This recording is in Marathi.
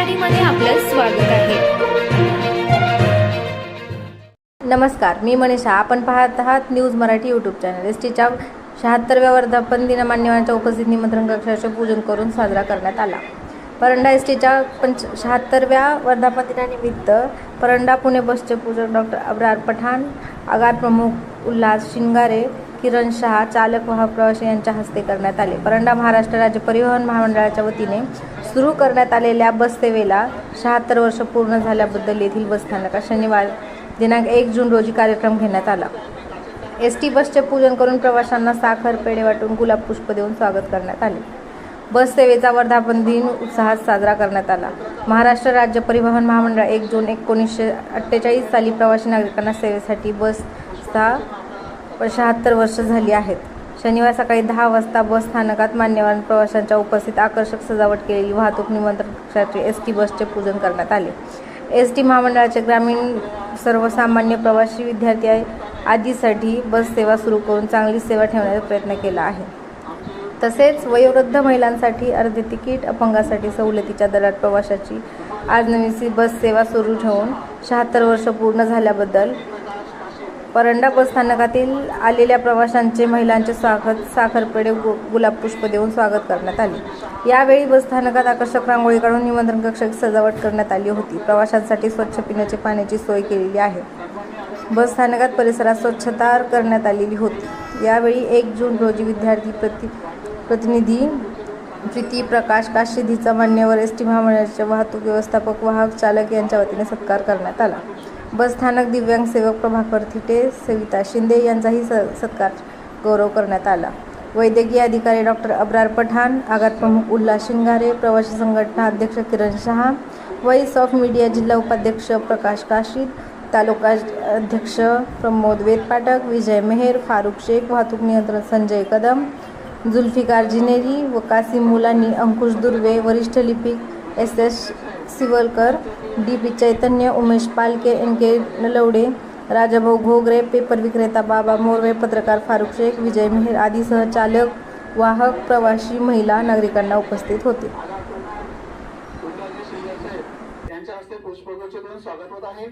मराठीमध्ये आपलं स्वागत आहे। नमस्कार, मी मनीषा। आपण पाहत आहात न्यूज मराठी यूट्यूब चॅनल। एसटीच्या 76व्या वर्धापन दिन मान्यवरांच्या उपस्थित निमंत्रण कक्षाचे पूजन करून साजरा करण्यात आला। परंडा एसटीच्या 76व्या वर्धापन दिनानिमित्त परंडा पुणे बसचे पूजक डॉक्टर अब्रार पठाण, आगार प्रमुख उल्हास शिंगारे, किरण शहा, चालक वाहक प्रवासी यांच्या हस्ते करण्यात आले। परंडा महाराष्ट्र राज्य परिवहन महामंडळाच्या वतीने सुरू करण्यात आलेल्या बस सेवेला 76 वर्ष पूर्ण झाल्याबद्दल येथील बसस्थानकात शनिवार दिनांक 1 जून रोजी कार्यक्रम घेण्यात आला। एसटी बसचे पूजन करून प्रवाशांना साखर पेढे वाटून गुलाब पुष्प देऊन स्वागत करण्यात आले। बस सेवेचा वर्धापन दिन उत्साहात साजरा करण्यात आला। महाराष्ट्र राज्य परिवहन महामंडळ 1 जून 1948 साली प्रवासी नागरिकांना सेवेसाठी बसचा 76 वर्ष झाली आहेत। शनिवार सकाळी 10 वाजता बस स्थानकात मान्यवर प्रवाशांच्या उपस्थित आकर्षक सजावट केलेली वाहतूक निमंत्रण कक्षाचे एसटी बसचे पूजन करण्यात आले। एसटी महामंडळाचे ग्रामीण सर्वसामान्य प्रवासी विद्यार्थी आदींसाठी बस सेवा सुरू करून चांगली सेवा ठेवण्याचा प्रयत्न केला आहे। तसेच वयोवृद्ध महिलांसाठी अर्धे तिकीट, अपंगांसाठी सवलतीच्या दरात प्रवासाची आज नवीन बस सेवा सुरू ठेवून 76 वर्ष पूर्ण झाल्याबद्दल परंडा बस स्थानकातील आलेल्या प्रवाशांचे महिलांचे साखरपेढे गुलाबपुष्प देऊन स्वागत करण्यात आले। यावेळी बस स्थानकात आकर्षक रांगोळी काढून निमंत्रण कक्षाची सजावट करण्यात आली होती। प्रवाशांसाठी स्वच्छ पिण्याच्या पाण्याची सोय केलेली आहे। बस स्थानकात परिसरात स्वच्छता करण्यात आलेली होती। यावेळी 1 जून रोजी विद्यार्थी प्रतिनिधी प्रीती प्रकाश काशीदीचा मान्यवर एसटी महामंडळाचे वाहतूक व्यवस्थापक, वाहक चालक यांच्या वतीने सत्कार करण्यात आला। बस स्थानक दिव्यांग सेवक प्रभाकर थिटे, सविता शिंदे यांचाही सत्कार गौरव करण्यात आला। वैद्यकीय अधिकारी डॉक्टर अब्रार पठाण, आगार प्रमुख उल्हास शिंगारे, प्रवासी संघटना अध्यक्ष किरण शहा, व्हॉइस ऑफ मीडिया जिल्हा उपाध्यक्ष प्रकाश काशीद, तालुका अध्यक्ष प्रमोद वेदपाठक, विजय मेहर, फारुख शेख, वाहतूक नियंत्रण संजय कदम, जुल्फिकार जिनेरी व कासिम मुलानी, अंकुश दुर्वे, वरिष्ठ लिपिक एस सिवलकर, डी.पी. चैतन्य, उमेश पालके, एन.के. नलवडे, राजाभाऊ घोगरे, पेपर विक्रेता बाबा मोरवे, पत्रकार फारुख शेख, विजय मेहर आदीसह चालक, वाहक, प्रवासी, महिला नागरिकांना उपस्थित होते। त्यांच्या हस्ते पुष्पगुच्छ देऊन स्वागत होत आहे।